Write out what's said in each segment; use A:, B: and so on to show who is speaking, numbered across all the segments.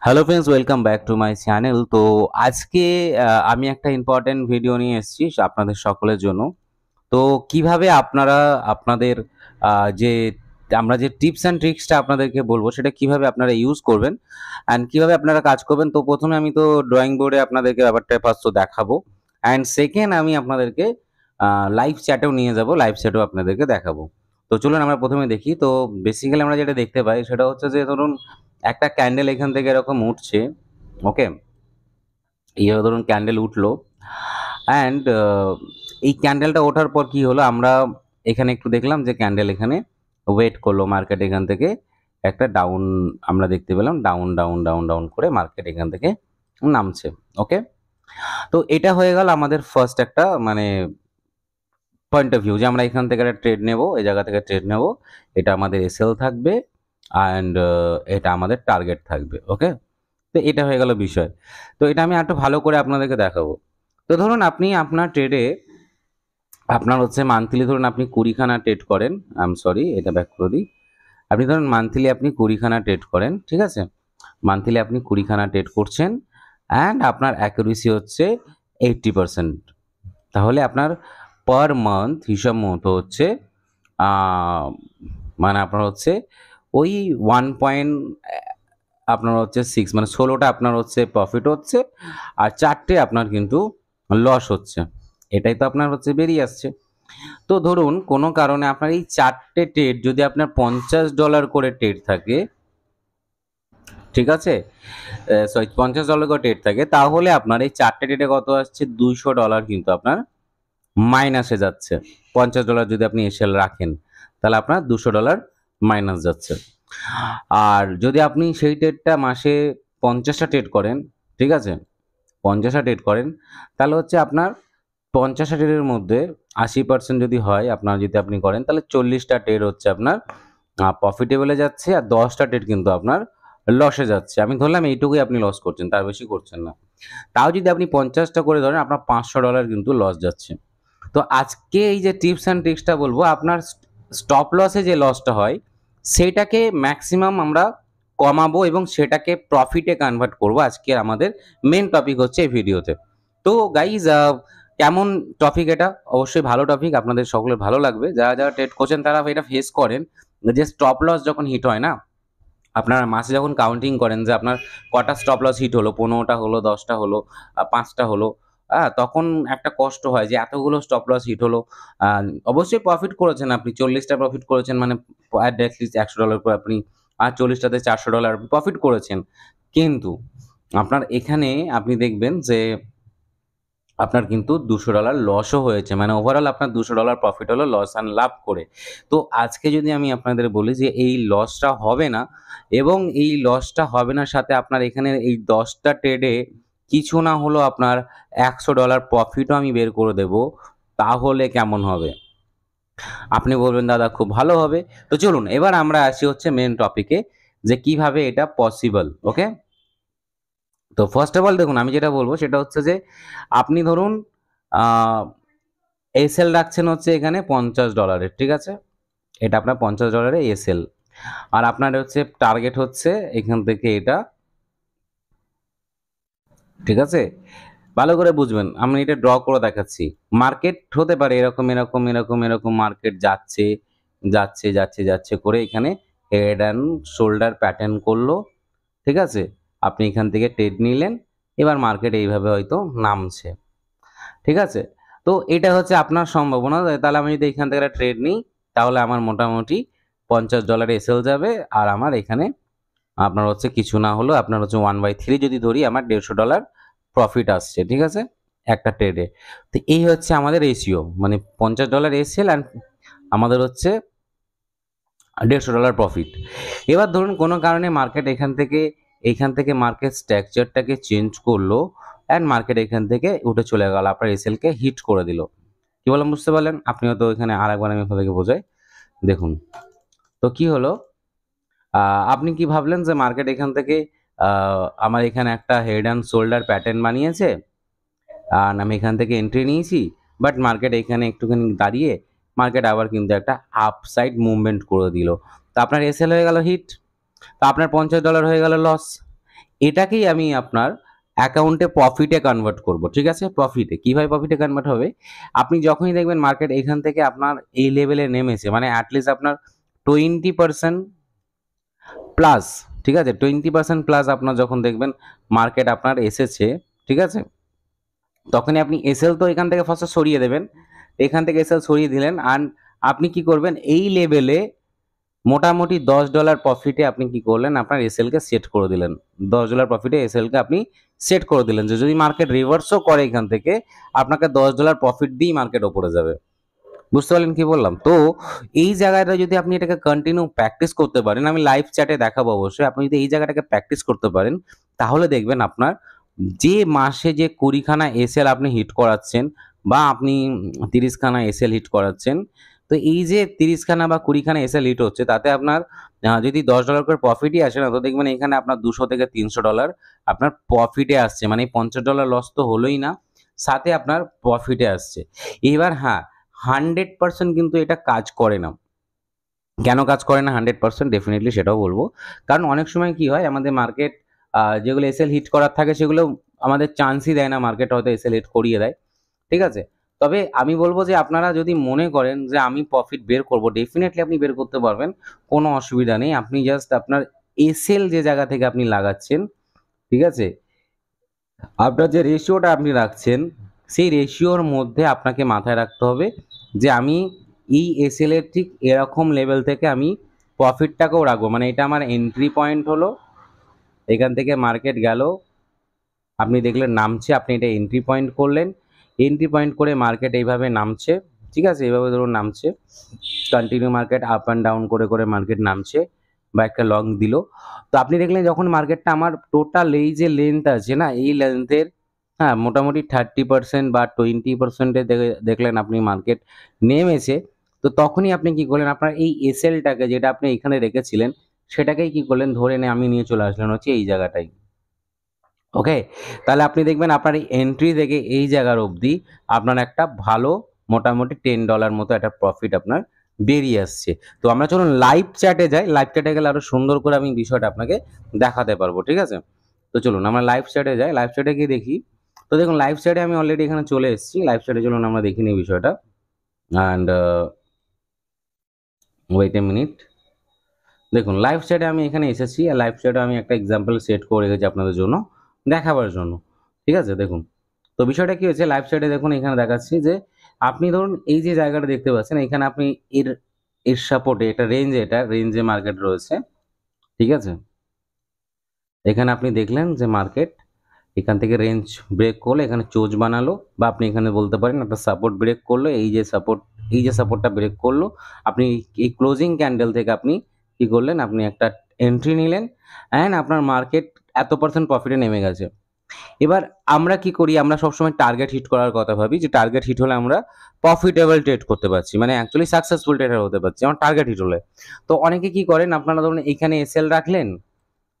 A: Hello friends, welcome back to my channel. তো আজকে আমি একটা ইম্পর্টেন্ট ভিডিও নিয়ে এসেছি আপনাদের সকলের জন্য। তো কিভাবে আপনারা আপনাদের যে আমরা যে টিপস অ্যান্ড ট্রিক্সটা আপনাদেরকে বলবো সেটা কিভাবে আপনারা ইউজ করবেন অ্যান্ড কিভাবে আপনারা কাজ করবেন। তো প্রথমে আমি তো ড্রয়িং বোর্ডে আপনাদেরকে ব্যাপারটা ফার্স্ট তো দেখাবো, অ্যান্ড সেকেন্ড আমি আপনাদেরকে লাইভ চ্যাটেও নিয়ে যাব, লাইভ চ্যাটেও আপনাদেরকে দেখাবো। তো চলুন আমরা প্রথমে দেখি। তো বেসিক্যালি আমরা যেটা দেখতে পাই সেটা হচ্ছে যে ধরুন একটা ক্যান্ডেল এখান থেকে এরকম উঠছে। ওকে, এইভাবে ধরুন ক্যান্ডেল উঠলো, অ্যান্ড এই ক্যান্ডেলটা ওঠার পর কি হলো, আমরা এখানে একটু দেখলাম যে ক্যান্ডেল এখানে ওয়েট করলো, মার্কেট এখান থেকে একটা ডাউন আমরা দেখতে পেলাম, ডাউন ডাউন ডাউন ডাউন করে মার্কেট এখান থেকে নামছে। ওকে, তো এটা হয়ে গেল আমাদের ফার্স্ট একটা মানে পয়েন্ট অফ ভিউ যে আমরা এখান থেকে একটা ট্রেড নেব, এই জায়গা থেকে ট্রেড নেব, এটা আমাদের এসএল থাকবে অ্যান্ড এটা আমাদের টার্গেট থাকবে। ওকে, তো এটা হয়ে গেল বিষয়। তো এটা আমি একটু ভালো করে আপনাদেরকে দেখাবো। তো ধরুন আপনি আপনার ট্রেডে আপনার হচ্ছে মান্থলি ধরুন আপনি 20খানা ট্রেড করেন, সরি এটা ব্যাক করে দিই। আপনি ধরুন মান্থলি আপনি 20খানা ট্রেড করেন, ঠিক আছে? মান্থলি আপনি 20খানা ট্রেড করছেন অ্যান্ড আপনার অ্যাকুরেসি হচ্ছে 80%। তাহলে আপনার পার মান্থ হিসাব মতো হচ্ছে মানে আপনার হচ্ছে ওই 1 আপনার হচ্ছে 6 মানে 16টা আপনার হচ্ছে প্রফিট হচ্ছে আর 4টে আপনার কিন্তু লস হচ্ছে। এটাই তো আপনার হচ্ছে বেরিয়ে আসছে। তো ধরুন কোনো কারণে আপনার এই 4টে ট্রেড যদি আপনার $50 করে ট্রেড থাকে, ঠিক আছে, সরি $50 করে ট্রেড থাকে, তাহলে আপনার এই 4টে ট্রেডে কত আসছে, $200 কিন্তু আপনার মাইনাসে যাচ্ছে। $50 যদি আপনি এসএল রাখেন তাহলে আপনার $200 মাইনাস যাচ্ছে। আর যদি আপনি সেই ট্রেডটা মাসে 50টা ট্রেড করেন, ঠিক আছে, 50টা ট্রেড করেন, তাহলে হচ্ছে আপনার 50টা ট্রেডের মধ্যে 80% যদি হয় আপনার, যদি আপনি করেন তাহলে 40টা ট্রেড হচ্ছে আপনার প্রফিটেবলে যাচ্ছে আর 10টা ট্রেড কিন্তু আপনার লসে যাচ্ছে। আমি ধরলাম এইটুকুই আপনি লস করছেন, তার বেশি করছেন না। তাও যদি আপনি 50টা করে ধরেন আপনার $500 কিন্তু লস যাচ্ছে। তো আজকে এই যে টিপস অ্যান্ড ট্রিক্সটা বলবো, আপনার স্টপ লসে যে লসটা হয় সেইটাকে ম্যাক্সিমাম আমরা কমাবো এবং সেটাকে প্রফিটে কনভার্ট করবো। আজকে আমাদের মেন টপিক হচ্ছে এই ভিডিওতে। তো গাইজ, কেমন টপিক এটা? অবশ্যই ভালো টপিক, আপনাদের সকলের ভালো লাগবে। যারা যারা ট্রেড করছেন তারা এটা ফেস করেন যে স্টপ লস যখন হিট হয় না, আপনার মাসে যখন কাউন্টিং করেন যে আপনার কটা স্টপ লস হিট হলো, 15টা হলো, 10টা হলো, 5টা হলো, তখন একটা কষ্ট হয় যে এতগুলো স্টপ লস হিট হলো। অবশ্যই প্রফিট করেছেন আপনি, 40টা প্রফিট করেছেন মানে অ্যাটলিস্ট $100 করে আপনি, আর 40টাতে $400 প্রফিট করেছেন। কিন্তু আপনার এখানে আপনি দেখবেন যে আপনার কিন্তু $200 লসও হয়েছে, মানে ওভারঅল আপনার $200 প্রফিট হলো লস অ্যান্ড লাভ করে। তো আজকে যদি আমি আপনাদের বলি যে এই লসটা হবে না, এবং এই লসটা হবে না সাথে আপনার এখানে এই 10টা ট্রেডে কিছু না হলেও আপনার $100 প্রফিটও আমি বের করে দেব, তাহলে কেমন হবে? আপনি বলবেন দাদা খুব ভালো হবে। তো চলুন এবার আমরা আসি হচ্ছে মেন টপিকে, যে কিভাবে এটা পসিবল। ওকে, তো ফার্স্ট অফ অল দেখুন আমি যেটা বলবো সেটা হচ্ছে যে আপনি ধরুন এসএল রাখছেন হচ্ছে এখানে $50, ঠিক আছে, এটা আপনার $50 এসএল, আর আপনার হচ্ছে টার্গেট হচ্ছে এখান থেকে এটা, ঠিক আছে। ভালো করে বুঝবেন, আমি এটা ড্র করে দেখাচ্ছি। মার্কেট হতে পারে এরকম এরকম এরকম এরকম, মার্কেট যাচ্ছে যাচ্ছে যাচ্ছে যাচ্ছে করে এখানে হেড অ্যান্ড শোল্ডার প্যাটার্ন করলো, ঠিক আছে। আপনি এখান থেকে ট্রেড নিলেন, এবার মার্কেট এইভাবে হয়তো নামছে, ঠিক আছে। তো এটা হচ্ছে আপনার সম্ভাবনা। তাহলে আমি যদি এখান থেকে একটা ট্রেড নিই তাহলে আমার মোটামুটি $50 এসেও যাবে, আর আমার এখানে আপনার হচ্ছে কিছু না হলেও আপনার হচ্ছে 1/3 যদি ধরি আমার $150 প্রফিট আসছে, ঠিক আছে, একটা ট্রেডে। তো এই হচ্ছে আমাদের রেশিও, মানে $50 এসেল অ্যান্ড আমাদের হচ্ছে $150 প্রফিট। এবার ধরুন কোনো কারণে মার্কেট এইখান থেকে মার্কেট স্ট্রাকচারটাকে চেঞ্জ করলো অ্যান্ড মার্কেট এখান থেকে উঠে চলে গেল, আপনার এসএলকে হিট করে দিল। কি বললাম বুঝতে পারলেন? আপনিও তো এখানে আরেকবার আমি আপনাদেরকে বোঝাই, দেখুন। তো কি হলো, আপনি কি ভাবলেন যে মার্কেট এখান থেকে আমার এখানে একটা হেড অ্যান্ড শোল্ডার প্যাটার্ন বানিয়েছে আর আমি এখান থেকে এন্ট্রি নিয়েছি, বাট মার্কেট এখানে একটুখানি দাঁড়িয়ে মার্কেট আবার কিন্তু একটা আপসাইড মুভমেন্ট করে দিল। তো আপনার এসএল হয়ে গেল হিট, তো আপনার $50 হয়ে গেল লস। এটাকেই আমি আপনার অ্যাকাউন্টে প্রফিটে কনভার্ট করব, ঠিক আছে? প্রফিটে কিভাবে প্রফিটে কনভার্ট হবে, আপনি যখনই দেখবেন মার্কেট এখান থেকে আপনার এই লেভেলে নেমেছে, মানে অ্যাটলিস্ট আপনার 20% প্লাস, ঠিক আছে, 20% প্লাস আপনার যখন দেখবেন মার্কেট আপনার এসেছে, ঠিক আছে, তখনই আপনি এসএল তো এখান থেকে ফার্স্টে সরিয়ে দেবেন, এখান থেকে এসএল সরিয়ে দিলেন, আর আপনি কি করবেন এই লেভেলে মোটামুটি $10 প্রফিটে আপনি কি করলেন, আপনার এসএলকে সেট করে দিলেন, $10 প্রফিটে এসএলকে আপনি সেট করে দিলেন যে যদি মার্কেট রিভার্সও করে এখান থেকে আপনাকে $10 প্রফিট দিয়েই মার্কেট ওপরে যাবে। বুঝতে পারলেন কি বললাম? তো এই জায়গাটা যদি আপনি এটাকে কন্টিনিউ প্র্যাকটিস করতে পারেন, আমি লাইভ চ্যাটে দেখাবো অবশ্যই, আপনি যদি এই জায়গাটাকে প্র্যাকটিস করতে পারেন তাহলে দেখবেন আপনার যে মাসে যে 20খানা এসএল আপনি হিট করাচ্ছেন বা আপনি 30খানা এসএল হিট করাচ্ছেন, তো এই যে 30খানা বা 20খানা এসএল হিট হচ্ছে তাতে আপনার যদি $10 করে প্রফিটই আসে না, তো দেখবেন এখানে আপনার $200 থেকে $300 আপনার প্রফিটে আসছে, মানে $50 লস তো হলোই না, সাথে আপনার প্রফিটে আসছে। এবার হ্যাঁ, 100% কিন্তু এটা কাজ করে না। কেন কাজ করে না 100%? ডেফিনিটলি সেটাও বলবো। কারণ অনেক সময় কি হয়, আমাদের মার্কেট যেগুলো এসএল হিট করার থাকে সেগুলো আমাদের চান্সই দেয় না, মার্কেট হয়তো এসএল হিট করিয়ে দেয়, ঠিক আছে? তবে আমি বলবো যে আপনারা যদি মনে করেন যে আমি প্রফিট বের করব, ডেফিনেটলি আপনি বের করতে পারবেন, কোনো অসুবিধা নেই। আপনি জাস্ট আপনার এসএল যে জায়গা থেকে আপনি লাগাচ্ছেন, ঠিক আছে, আপনার যে রেশিওটা আপনি রাখছেন সেই রেশিওর মধ্যে আপনাকে মাথায় রাখতে হবে যে আমি এই এসএল এর ঠিক এরকম লেভেল থেকে আমি প্রফিটটাকেও রাখবো, মানে এটা আমার এন্ট্রি পয়েন্ট হলো, এখান থেকে মার্কেট গেল, আপনি দেখলেন নামছে, আপনি এটা এন্ট্রি পয়েন্ট করলেন, এন্ট্রি পয়েন্ট করে মার্কেট এইভাবে নামছে, ঠিক আছে, এইভাবে ধরুন নামছে, continue market up and down করে করে মার্কেট নামছে বা একটা লং দিল, তো আপনি দেখলেন যখন মার্কেটটা আমার টোটাল এই যে লেন্থ আছে না, এই লেন্থের হ্যাঁ মোটামুটি 30% বা 20%-এ দেখলেন আপনি মার্কেট নেমেছে, তো তখনই আপনি কি করলেন, আপনার এই এসএলটাকে যেটা আপনি এখানে রেখেছিলেন সেটাকেই কি করলেন, ধরে আমি নিয়ে চলে আসলেন হচ্ছে এই জায়গাটায়। ওকে, তাহলে আপনি দেখবেন আপনার এই এন্ট্রি থেকে এই জায়গার অবধি আপনার একটা ভালো মোটামুটি $10 মতো একটা প্রফিট আপনার বেরিয়ে আসছে। তো আমরা চলুন লাইভ চ্যাটে যাই, লাইভ চ্যাটে গেলে আরো সুন্দর করে আমি বিষয়টা আপনাকে দেখাতে পারবো, ঠিক আছে? তো চলুন আমরা লাইভ চ্যাটে যাই, লাইভ চ্যাটে গিয়ে দেখি। তো দেখুন লাইভ চ্যাটে আমি অলরেডি এখানে চলে এসেছি, লাইভ চ্যাটে চলুন আমরা দেখি নিই বিষয়টা। অ্যান্ড ওয়েট এ মিনিট, দেখুন লাইভ চ্যাটে আমি এখানে এসেছি, আর লাইভ চ্যাটে আমি একটা এক্সাম্পল সেট করে রেখেছি আপনাদের জন্য দেখাবার জন্য, ঠিক আছে? দেখুন, তো বিষয়টা কি হয়েছে, লাইভ চ্যাটে দেখুন এখানে দেখাচ্ছি যে আপনি ধরুন এই যে জায়গাটা দেখতে পাচ্ছেন, এখানে আপনি এর এর সাপোর্টে এটা রেঞ্জে, এটা রেঞ্জে মার্কেট রয়েছে, ঠিক আছে, এখানে আপনি দেখলেন যে মার্কেট এখান থেকে রেঞ্জ ব্রেক করলো, এখানে চোজ বানালো, বা আপনি এখানে বলতে পারেন একটা সাপোর্ট ব্রেক করলো, এই যে সাপোর্টটা ব্রেক করলো, আপনি এই ক্লোজিং ক্যান্ডেল থেকে আপনি কি করলেন, আপনি একটা এন্ট্রি নিলেন, অ্যান্ড আপনার মার্কেট এত পার্সেন্ট প্রফিটে নেমে গেছে। এবার আমরা কি করি, আমরা সবসময় টার্গেট হিট করার কথা ভাবি, যে টার্গেট হিট হলে আমরা প্রফিটেবল ট্রেড করতে পারছি, মানে অ্যাকচুয়ালি সাকসেসফুল ট্রেডার হতে পারছি আমার টার্গেট হিট হলে। তো অনেকে কি করেন, আপনারা ধরুন এখানে এসএল রাখলেন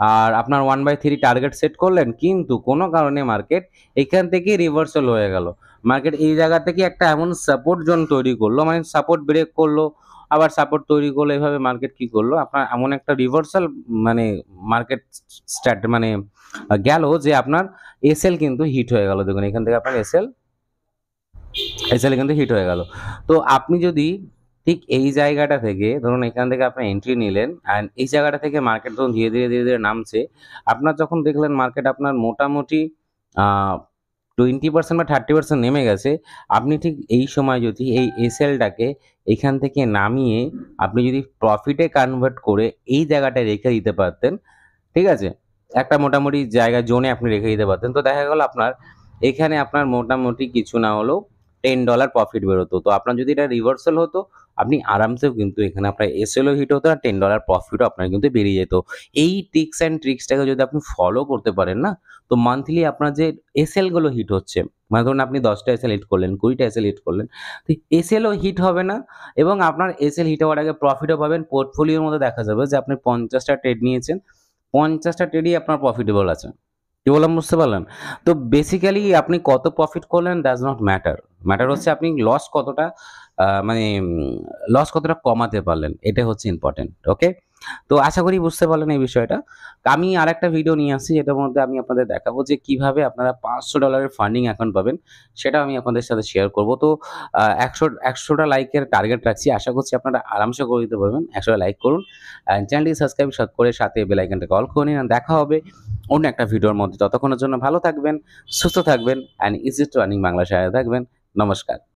A: আর আপনার 1/3 টার্গেট সেট করলেন, কিন্তু কোনো কারণে মার্কেট এখান থেকে রিভার্সাল হয়ে গেল, মার্কেট এই জায়গা থেকে একটা এমন সাপোর্ট জোন তৈরি করলো, মানে সাপোর্ট ব্রেক করলো, আবার সাপোর্ট তৈরি করলো, এভাবে মার্কেট কি করলো, আপনার এমন একটা রিভার্সাল, মানে মার্কেট স্টার্ট মানে গেল যে আপনার এসএল কিন্তু হিট হয়ে গেল, দেখুন এখান থেকে আপনার এসএল কিন্তু হিট হয়ে গেল। তো আপনি যদি ঠিক এই জায়গাটা থেকে ধরুন এখান থেকে আপনি এন্ট্রি নিলেন, অ্যান্ড এই জায়গাটা থেকে মার্কেট ধরুন ধীরে ধীরে ধীরে ধীরে নামছে, আপনার যখন দেখলেন মার্কেট আপনার মোটামুটি 20% বা 30% নেমে গেছে, আপনি ঠিক এই সময় যদি এই এসএলটাকে এখান থেকে নামিয়ে আপনি যদি প্রফিটে কনভার্ট করে এই জায়গাটায় রেখে দিতে পারতেন, ঠিক আছে, একটা মোটামুটি জায়গা জোনে আপনি রেখে দিতে পারতেন, তো দেখা গেল আপনার এখানে আপনার মোটামুটি কিছু না হলেও $10 প্রফিট বেরোতো। তো আপনার যদি এটা রিভার্সাল হতো, আপনি আরামসেও কিন্তু এখানে আপনার এসএলও হিট হতো আর $10 প্রফিটও আপনার কিন্তু বেরিয়ে যেত। এই টিপস অ্যান্ড ট্রিক্সটাকে যদি আপনি ফলো করতে পারেন না, তো মান্থলি আপনার যে এসএল গুলো হিট হচ্ছে, মানে ধরুন আপনি 10টা এসএল হিট করলেন, 20টা এসএল হিট করলেন, তো এসএলও হিট হবে না, এবং আপনার এসএল হিট হওয়ার আগে প্রফিটও পাবেন। পোর্টফোলিওর মধ্যে দেখা যাবে যে আপনি 50টা ট্রেড নিয়েছেন, 50টা ট্রেডই আপনার প্রফিটেবল আছে। কি বললাম বুঝতে পারলেন? তো বেসিক্যালি আপনি কত প্রফিট করলেন ডাজ নট ম্যাটার। ম্যাটার হচ্ছে আপনি মানে লস কতটা কমাতে পারলেন। এটাই হচ্ছে ইম্পর্টেন্ট। ওকে? তো আশা করি বুঝতে পারলেন এই বিষয়টা। আমি আরেকটা ভিডিও নিয়ে আসছি যেটার মধ্যে আমি আপনাদের দেখাবো যে কিভাবে আপনারা $500 ফান্ডিং অ্যাকাউন্ট পাবেন, সেটাও আমি আপনাদের সাথে শেয়ার করব। তো ১০০টা লাইকের টার্গেট রাখছি। আশা করছি আপনারা আরামসে করে দিতে পারবেন। ১০০টা লাইক করুন। চ্যানেলটি সাবস্ক্রাইব করে সাথে বেল আইকনটাকে অল করে নিন। দেখা হবে অন্য একটা ভিডিওর মধ্যে। ততক্ষণের জন্য ভালো থাকবেন, সুস্থ থাকবেন অ্যান্ড ইজি টু আর্নিং বাংলার সাথে থাকবেন। নমস্কার।